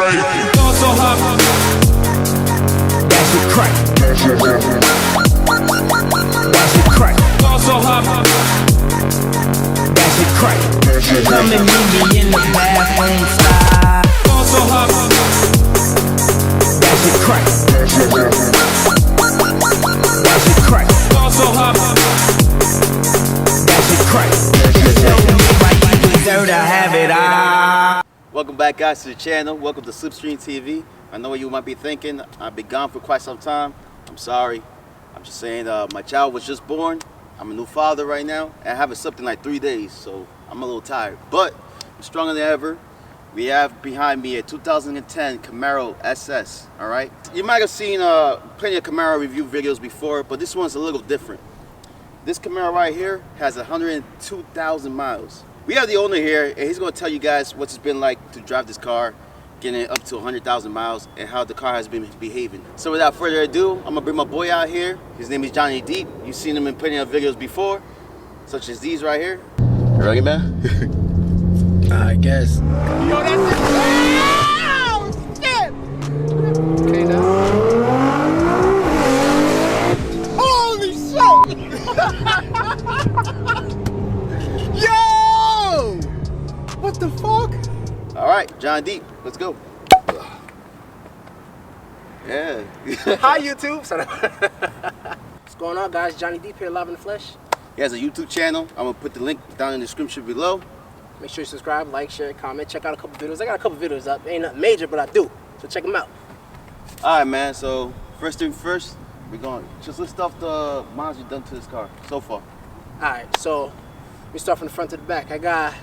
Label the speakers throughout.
Speaker 1: right.
Speaker 2: Going so hot.
Speaker 3: That shit crack. That shit crack.
Speaker 2: Going so hot.
Speaker 3: That shit crack. Come and meet me in the bathroom style.
Speaker 2: Going so hot.
Speaker 3: That shit crack. That shit crack.
Speaker 2: Going so hot.
Speaker 3: That shit crack. Tell me why you deserve to have it all.
Speaker 4: Welcome back, guys, to the channel. Welcome to Slipstream TV. I know what you might be thinking. I've been gone for quite some time. I'm sorry. I'm just saying my child was just born. I'm a new father right now. And I haven't slept in like 3 days, so I'm a little tired. But I'm stronger than ever. We have behind me a 2010 Camaro SS, all right? You might have seen plenty of Camaro review videos before, but this one's a little different. This Camaro right here has 102,000 miles. We have the owner here, and he's going to tell you guys what it's been like to drive this car, getting it up to 100,000 miles, and how the car has been behaving. So without further ado, I'm going to bring my boy out here. His name is Johnny Deep. You've seen him in plenty of videos before, such as these right here. You ready, man?
Speaker 3: I guess.
Speaker 2: Yo, that's it. Oh, shit. Okay, now. Holy shit. Yo! What the fuck?
Speaker 4: All right, John Deep, let's go. Yeah.
Speaker 5: Hi YouTube. What's going on, guys? Johnny Deep here, live in the flesh.
Speaker 4: He has a YouTube channel. I'm gonna put the link down in the description below.
Speaker 5: Make sure you subscribe, like, share, comment, check out a couple videos. I got a couple videos up. Ain't nothing major, but I do. So check them out.
Speaker 4: All right, man. So first thing first, we're going just list off the miles you've done to this car so far.
Speaker 5: Alright, so let me start from the front to the back. I got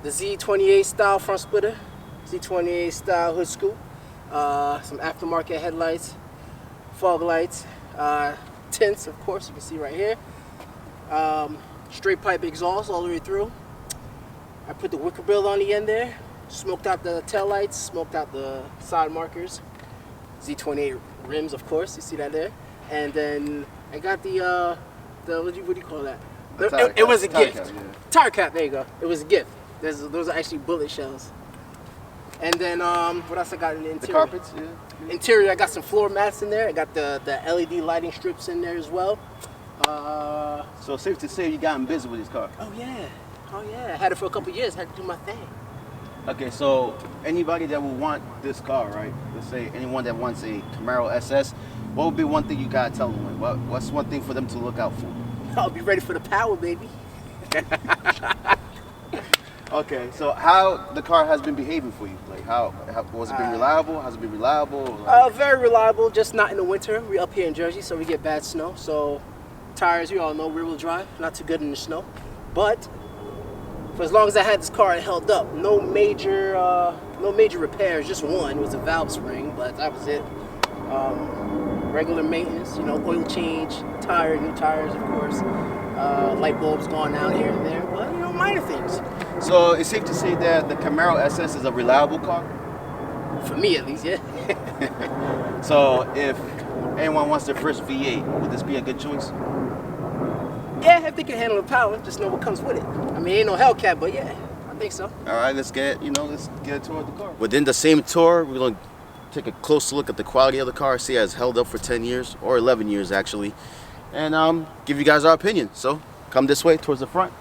Speaker 5: the Z28 style front splitter, Z28 style hood scoop, some aftermarket headlights, fog lights, tints, of course, you can see right here. Straight pipe exhaust all the way through. I put the wicker bill on the end there, smoked out the tail lights, smoked out the side markers, Z28 rims, of course, you see that there. And then I got the what do you call that? It was a gift.
Speaker 4: Cap, yeah.
Speaker 5: Tire cap, there you go. It was a gift. Those are actually bullet shells. And then what else I got in the interior?
Speaker 4: The carpets, yeah.
Speaker 5: Interior, I got some floor mats in there. I got the LED lighting strips in there as well.
Speaker 4: So safe to say you gotten busy with this car.
Speaker 5: Oh yeah. I had it for a couple years. Had to do my thing.
Speaker 4: Okay, so anybody that will want this car, right? Let's say anyone that wants a Camaro SS, what would be one thing you gotta tell them? What's one thing for them to look out for?
Speaker 5: I'll be ready for the power, baby.
Speaker 4: Okay, so how the car has been behaving for you? Like how was it been reliable? Has it been reliable?
Speaker 5: Very reliable, just not in the winter. We're up here in Jersey, so we get bad snow. So tires, you all know, rear-wheel drive, not too good in the snow. But for as long as I had this car, it held up. No major repairs. Just one was a valve spring, but that was it. Regular maintenance, oil change, new tires, of course. Light bulbs going out here and there, but minor things.
Speaker 4: So it's safe to say that the Camaro SS is a reliable car?
Speaker 5: For me, at least, yeah.
Speaker 4: So if anyone wants their first V8, would this be a good choice?
Speaker 5: Yeah, if they can handle the power, just know what comes with it. I mean, ain't no Hellcat, but yeah, I think so.
Speaker 4: All right, let's get a tour of the car. Within the same tour, we're going to take a close look at the quality of the car, see it has held up for 10 years, or 11 years actually, and give you guys our opinion. So come this way towards the front.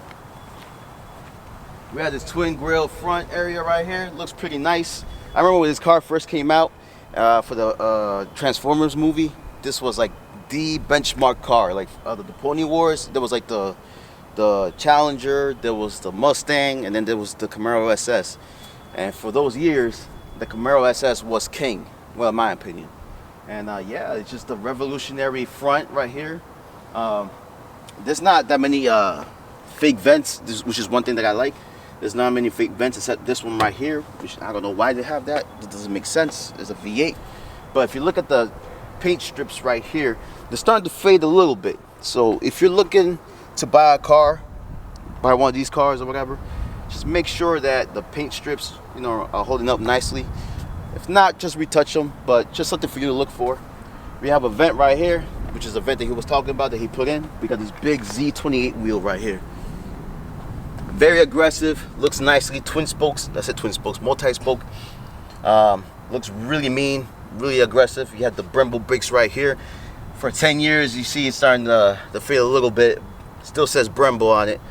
Speaker 4: We have this twin grille front area right here. It looks pretty nice. I remember when this car first came out for the Transformers movie, this was like the benchmark car. Like the Pony Wars, there was like the Challenger, there was the Mustang, and then there was the Camaro SS. And for those years, the Camaro SS was king, well, in my opinion. And yeah, it's just a revolutionary front right here. There's not that many fake vents, which is one thing that I like. There's not many fake vents except this one right here, which I don't know why they have that. It doesn't make sense. It's a V8. But if you look at the paint strips right here, they're starting to fade a little bit. So if you're looking to buy a car, buy one of these cars or whatever, just make sure that the paint strips, are holding up nicely. If not, just retouch them, but just something for you to look for. We have a vent right here, which is a vent that he was talking about that he put in. We got this big Z28 wheel right here. Very aggressive, looks nicely, twin spokes, that's it, twin spokes, multi-spoke. Looks really mean, really aggressive. You have the Brembo brakes right here. For 10 years, you see it's starting to feel a little bit. Still says Brembo on it,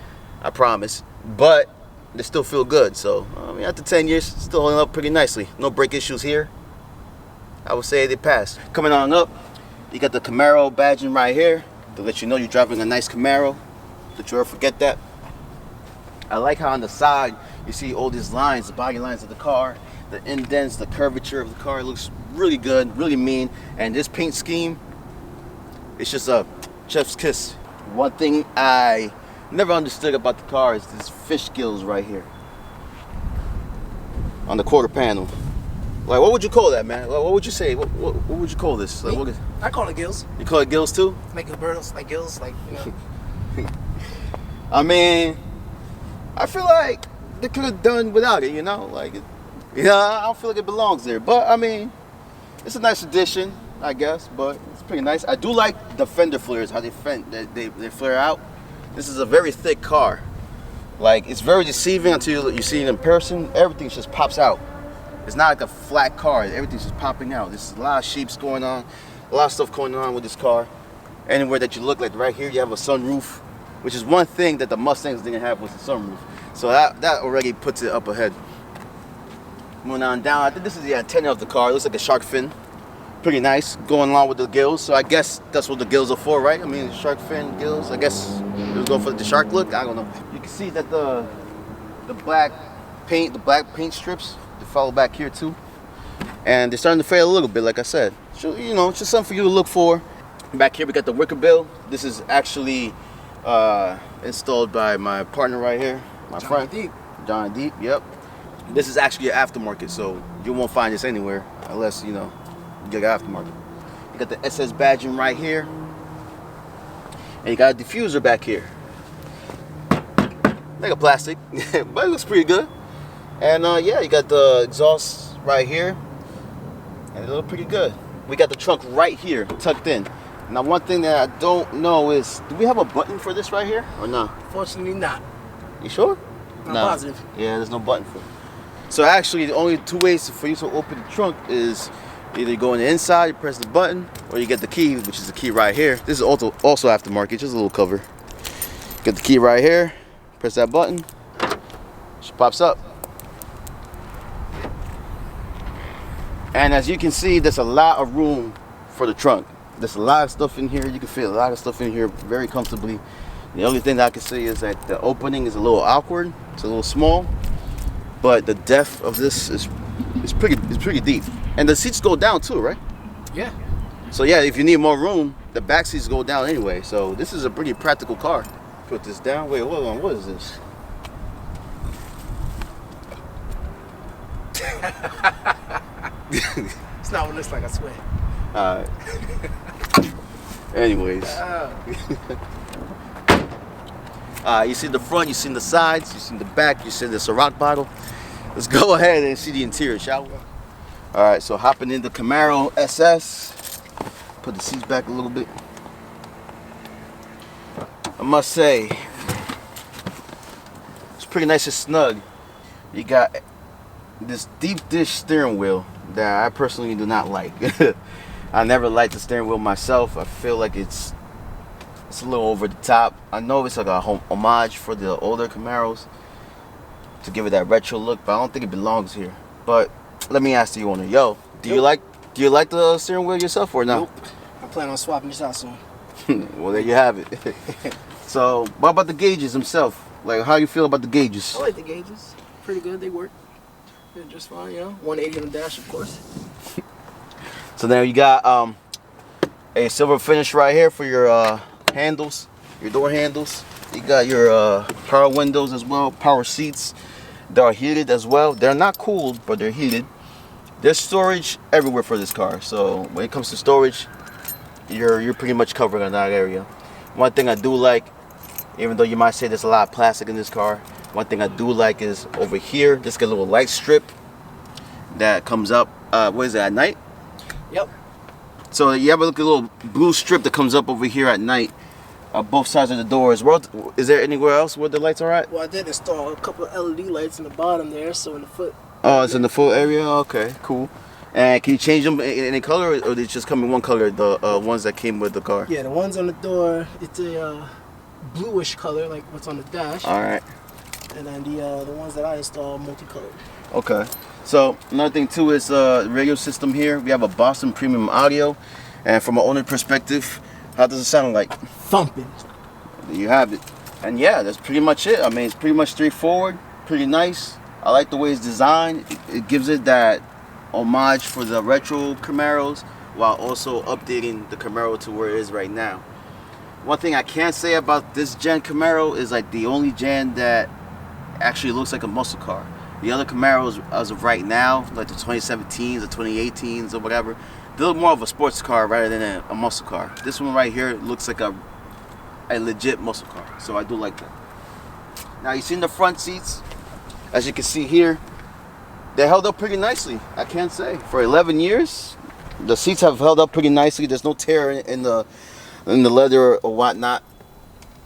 Speaker 4: I promise. But they still feel good. So, I mean, after 10 years, still holding up pretty nicely. No brake issues here. I would say they passed. Coming on up, you got the Camaro badging right here to let you know you're driving a nice Camaro. Don't you ever forget that. I like how on the side, you see all these lines, the body lines of the car. The indents, the curvature of the car looks really good, really mean. And this paint scheme, it's just a chef's kiss. One thing I never understood about the car is this fish gills right here on the quarter panel. Like, what would you call that, man? Like, what would you say? What would you call this? Like,
Speaker 5: I call it gills.
Speaker 4: You call it gills too?
Speaker 5: Make it birds like gills, like, you know.
Speaker 4: I mean, I feel like they could have done without it, you know? Like, I don't feel like it belongs there. But, I mean, it's a nice addition, I guess, but it's pretty nice. I do like the fender flares, how they flare out. This is a very thick car. Like, it's very deceiving until you see it in person. Everything just pops out. It's not like a flat car. Everything's just popping out. There's a lot of shapes going on, a lot of stuff going on with this car. Anywhere that you look, like right here, you have a sunroof, which is one thing that the Mustangs didn't have, was the sunroof. So that already puts it up ahead. Moving on down, I think this is the antenna of the car. It looks like a shark fin. Pretty nice, going along with the gills. So I guess that's what the gills are for, right? I mean, shark fin gills. I guess it was going for the shark look. I don't know. You can see that the black paint strips, they follow back here too, and they're starting to fade a little bit. Like I said, so, you know, it's just something for you to look for. Back here we got the wicker bill. This is actually installed by my partner right here, my friend John Deep. Yep. This is actually an aftermarket, so you won't find this anywhere unless, you know, you get an aftermarket. You got the SS badging right here. And you got a diffuser back here. Like a plastic, but it looks pretty good. And yeah, you got the exhaust right here. And it looks pretty good. We got the trunk right here, tucked in. Now, one thing that I don't know is, do we have a button for this right here or no?
Speaker 5: Fortunately not.
Speaker 4: You sure?
Speaker 5: I'm
Speaker 4: No.
Speaker 5: positive.
Speaker 4: Yeah, there's no button for it. So actually, the only two ways for you to open the trunk is either go on the inside, you press the button, or you get the key, which is the key right here. This is also aftermarket, just a little cover. Get the key right here, press that button, she pops up. And as you can see, there's a lot of room for the trunk. There's a lot of stuff in here. You can fit a lot of stuff in here very comfortably. The only thing that I can say is that the opening is a little awkward. It's a little small, but the depth of this is pretty deep. And the seats go down too, right?
Speaker 5: Yeah.
Speaker 4: So yeah, if you need more room, the back seats go down anyway. So this is a pretty practical car. Put this down. Wait, hold on. What is this?
Speaker 5: It's not what it looks like, I swear.
Speaker 4: Alright. Anyways. You see the front, you see the sides, you see the back, you see the Ciroc bottle. Let's go ahead and see the interior, shall we? Alright, so hopping in the Camaro SS. Put the seats back a little bit. I must say, it's pretty nice and snug. You got this deep dish steering wheel that I personally do not like. I never liked the steering wheel myself. I feel like it's a little over the top. I know it's like a homage for the older Camaros to give it that retro look, but I don't think it belongs here. But let me ask the owner, yo, do you like the steering wheel yourself or not?
Speaker 5: Nope. I plan on swapping this out soon.
Speaker 4: Well, there you have it. So, what about the gauges themselves? Like, how you feel about the gauges?
Speaker 5: I like the gauges. Pretty good. They work. They're just fine, you know. 180 on the dash, of course.
Speaker 4: So now you got a silver finish right here for your handles, your door handles. You got your power windows as well, power seats. They're heated as well. They're not cooled, but they're heated. There's storage everywhere for this car. So when it comes to storage, you're pretty much covered in that area. One thing I do like, even though you might say there's a lot of plastic in this car, one thing I do like is over here, just get a little light strip that comes up. What is it, at night?
Speaker 5: Yep.
Speaker 4: So you have a little blue strip that comes up over here at night, both sides of the doors. Is there anywhere else where the lights are at?
Speaker 5: Well, I did install a couple of LED lights in the bottom there, so when the foot
Speaker 4: Oh, it's in the full area? Okay, cool. And can you change them in any color, or they just come in one color, the ones that came with the car?
Speaker 5: Yeah, the ones on the door, it's a bluish color, like what's on the dash.
Speaker 4: All right.
Speaker 5: And then the ones that I install multicolored.
Speaker 4: Okay. So another thing too is radio system here. We have a Boston Premium Audio, and from an owner perspective, how does it sound like?
Speaker 5: Thumping.
Speaker 4: There you have it. And yeah, that's pretty much it. I mean, it's pretty much straightforward, pretty nice. I like the way it's designed. It gives it that homage for the retro Camaros, while also updating the Camaro to where it is right now. One thing I can say about this gen Camaro is like the only gen that actually looks like a muscle car. The other Camaros, as of right now, like the 2017s, the 2018s, or whatever, they look more of a sports car rather than a muscle car. This one right here looks like a legit muscle car, so I do like that. Now, you've seen the front seats. As you can see here, they held up pretty nicely, I can't say. For 11 years, the seats have held up pretty nicely. There's no tear in the leather or whatnot.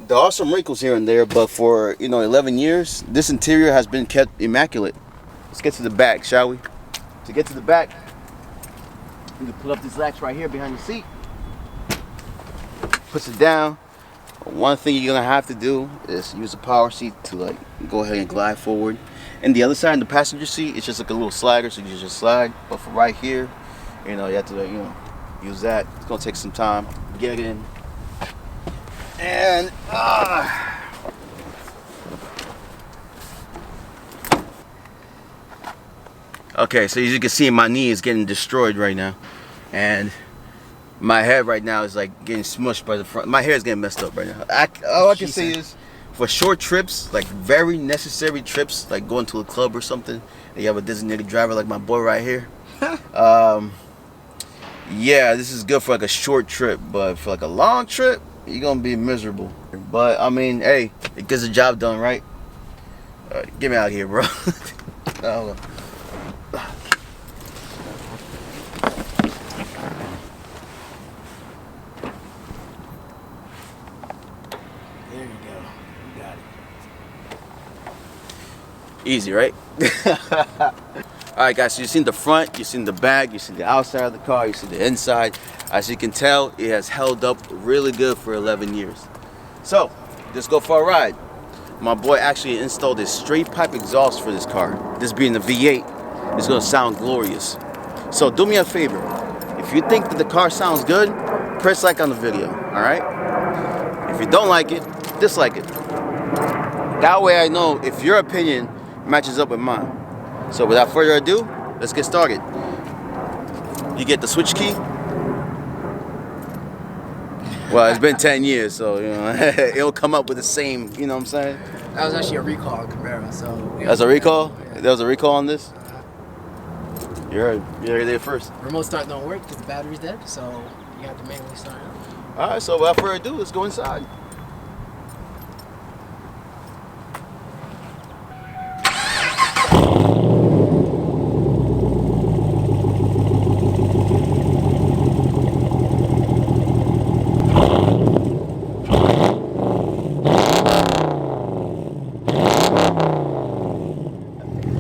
Speaker 4: There are some wrinkles here and there, but for 11 years, this interior has been kept immaculate. Let's get to the back, shall we? To get to the back, you can pull up this latch right here behind the seat. Puts it down. One thing you're gonna have to do is use the power seat to like go ahead and glide forward. And the other side, in the passenger seat, it's just like a little slider, so you just slide. But for right here, you have to use that. It's gonna take some time. Get in. And okay, so as you can see, my knee is getting destroyed right now, and my head right now is like getting smushed by the front. My hair is getting messed up right now. All I can say is, for short trips, like very necessary trips, like going to a club or something, and you have a designated driver like my boy right here. Yeah, this is good for like a short trip, but for like a long trip, you're gonna be miserable. But I mean, hey, it gets the job done, right? Get me out of here, bro. Hold on.
Speaker 5: There you go. You got it.
Speaker 4: Easy, right? Alright guys, so you've seen the front, you've seen the back, you've seen the outside of the car, you've seen the inside. As you can tell, it has held up really good for 11 years. So, let's go for a ride. My boy actually installed a straight pipe exhaust for this car. This being the V8, it's gonna sound glorious. So do me a favor. If you think that the car sounds good, press like on the video, alright? If you don't like it, dislike it. That way I know if your opinion matches up with mine. So without further ado, let's get started. You get the switch key. Well, it's been 10 years, so it'll come up with the same, you know what I'm saying?
Speaker 5: That was actually a recall on Camaro, so...
Speaker 4: That's a recall? Yeah. There was a recall on this? You're there first.
Speaker 5: Remote start don't work because the battery's dead, so you have to manually start it.
Speaker 4: Alright, so without further ado, let's go inside.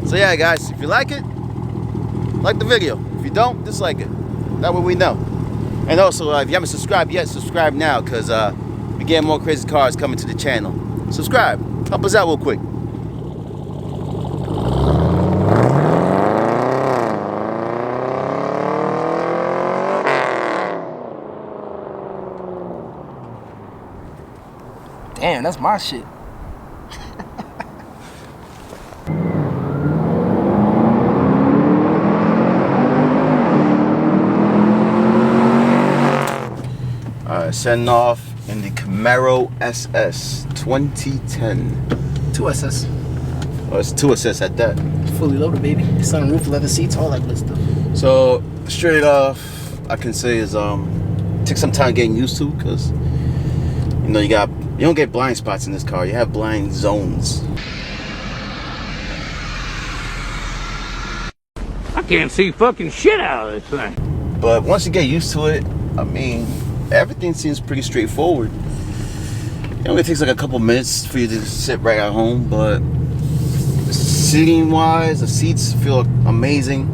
Speaker 4: So yeah guys, if you like it, like the video. If you don't, dislike it. That way we know. And also, if you haven't subscribed yet, subscribe now, because we get more crazy cars coming to the channel. Subscribe. Help us out real quick.
Speaker 5: Damn, that's my shit.
Speaker 4: Setting off in the Camaro SS 2010.
Speaker 5: 2 SS.
Speaker 4: Oh, it's 2 SS at that.
Speaker 5: Fully loaded, baby. Sunroof, leather seats, all that good stuff.
Speaker 4: So straight off, I can say is took some time getting used to, because you don't get blind spots in this car. You have blind zones.
Speaker 1: I can't see fucking shit out of this thing.
Speaker 4: But once you get used to it, I mean, everything seems pretty straightforward. It only takes like a couple minutes for you to sit right at home, but Seating wise, the seats feel amazing.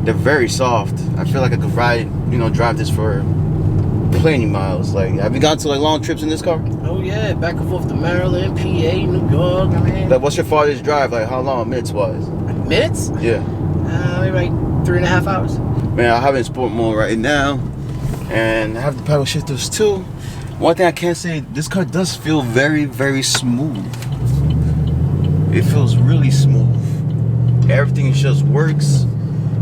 Speaker 4: They're very soft. I feel like I could ride, drive this for plenty miles. Like, have you gone to like long trips in this car?
Speaker 5: Oh yeah, back and forth to Maryland, PA, New York. I mean,
Speaker 4: Like, what's your farthest drive? Like, how long, minutes wise?
Speaker 5: minutes?
Speaker 4: Yeah.
Speaker 5: Maybe like 3.5 hours.
Speaker 4: Man, I have it in sport mode right now, and I have the paddle shifters too. One thing I can say, this car does feel very, very smooth. It feels really smooth. Everything just works.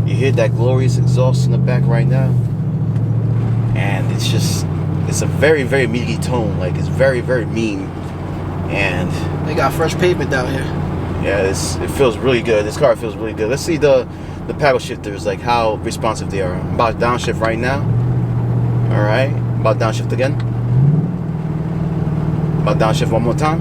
Speaker 4: You hear that glorious exhaust in the back right now, and it's a very, very meaty tone. Like, it's very, very mean, and
Speaker 5: They got fresh pavement down here.
Speaker 4: yeah, it feels really good. This car feels really good. Let's see the paddle shifters, like how responsive they are. I'm about to downshift right now. All right, about to downshift again. About to downshift one more time.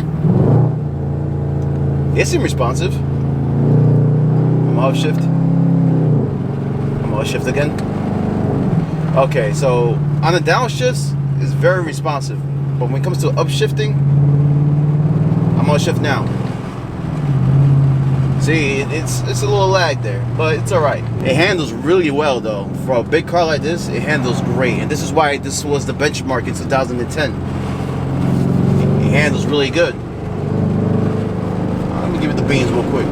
Speaker 4: They seem responsive. I'm out shift. I'm out shift again. Okay, so on the downshifts, it's very responsive. But when it comes to upshifting, I'm out shift now. See, it's a little lag there, but it's all right. It handles really well though. For a big car like this, it handles great. And this is why this was the benchmark in 2010. It handles really good. Let me give it the beans real quick.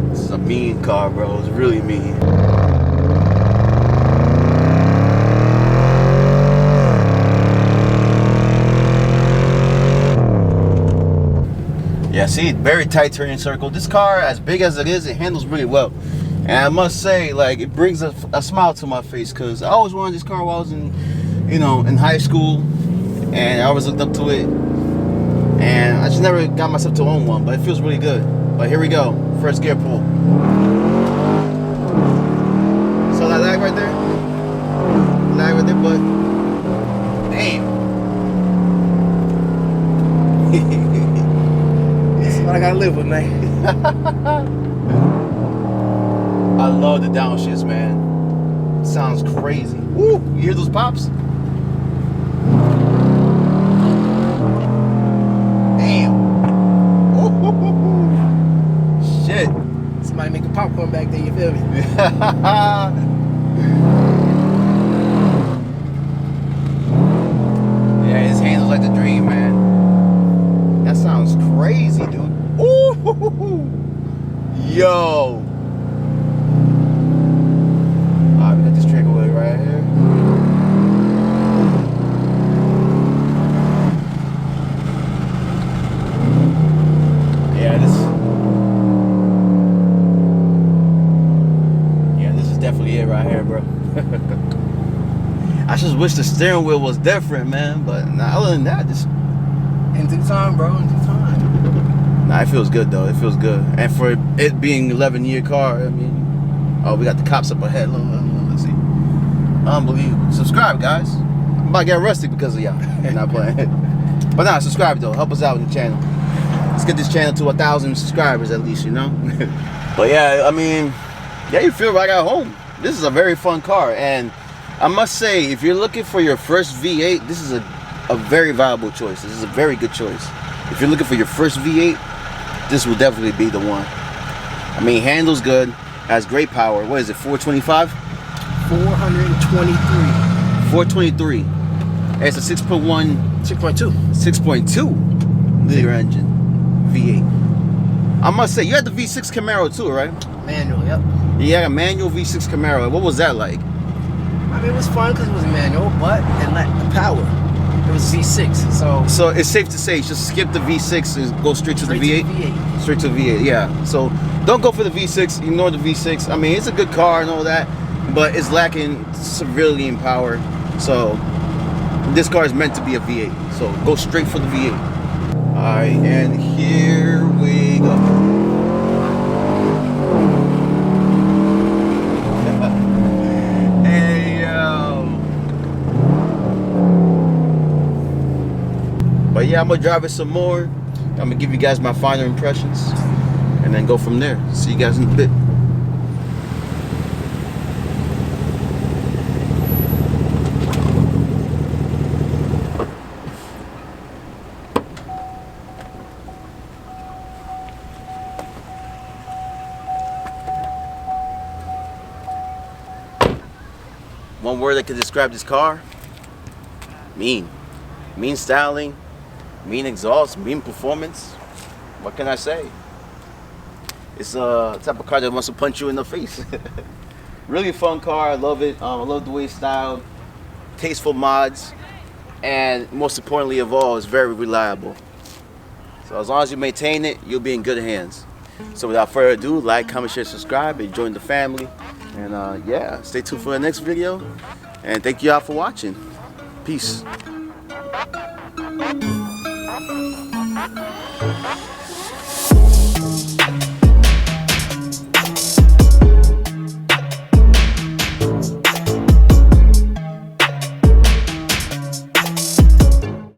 Speaker 4: This is a mean car, bro. It's really mean. Yeah, see, very tight turning circle. This car, as big as it is, it handles really well. And I must say, like, it brings a smile to my face, because I always wanted this car while I was in high school, and I always looked up to it. And I just never got myself to own one, but it feels really good. But here we go, first gear pull. Saw that lag right there? Lag right there, but damn.
Speaker 5: That's what I gotta live with, man.
Speaker 4: I love the downshifts, man. Sounds crazy. Woo! You hear those pops? Damn. Ooh. Shit.
Speaker 5: Somebody making popcorn back there, you feel me?
Speaker 4: Yeah, his handles like the dream, man. That sounds crazy, dude. Ooh. Yo. Alright, we got this trick away right here. Yeah, this is definitely it right here, bro. I just wish the steering wheel was different, man. But nah, other than that, just
Speaker 5: In due time, bro. In due time.
Speaker 4: nah, it feels good though. It feels good. And for it being 11-year car, I mean, oh, we got the cops up ahead. Let's see. Unbelievable. Subscribe, guys. I'm about to get arrested because of y'all. Not playing. But nah, subscribe though. Help us out with the channel. Let's get this channel to 1,000 subscribers at least, But yeah, I mean, yeah, you feel right at home. This is a very fun car, and I must say, if you're looking for your first V8, this is a very viable choice. This is a very good choice. If you're looking for your first V8, this will definitely be the one. I mean, handles good, has great power. What is it, 425?
Speaker 5: 423.
Speaker 4: 423. And it's a 6.1,
Speaker 5: 6.2.
Speaker 4: 6.2 liter engine V8. I must say, you had the V6 Camaro too, right?
Speaker 5: Manual, yep.
Speaker 4: You had a manual V6 Camaro. What was that like?
Speaker 5: I mean, it was fun because it was manual, but it lacked the power. It was V6,
Speaker 4: So it's safe to say, just skip the V6 and go straight to the V8? Straight to the V8, yeah. So don't go for the V6, ignore the V6. I mean, it's a good car and all that, but it's lacking severely in power. So this car is meant to be a V8. So go straight for the V8. All right, and here we go. Hey, yo. But yeah, I'm gonna drive it some more. I'm gonna give you guys my final impressions and then go from there. See you guys in a bit. one word that could describe this car, mean. Mean styling, mean exhaust, mean performance. What can I say? It's a type of car that wants to punch you in the face. Really fun car, I love it. I love the way it's styled, tasteful mods, and most importantly of all, it's very reliable. So as long as you maintain it, you'll be in good hands. So without further ado, like, comment, share, subscribe, and join the family. And yeah, stay tuned for the next video. And thank you all for watching. Peace.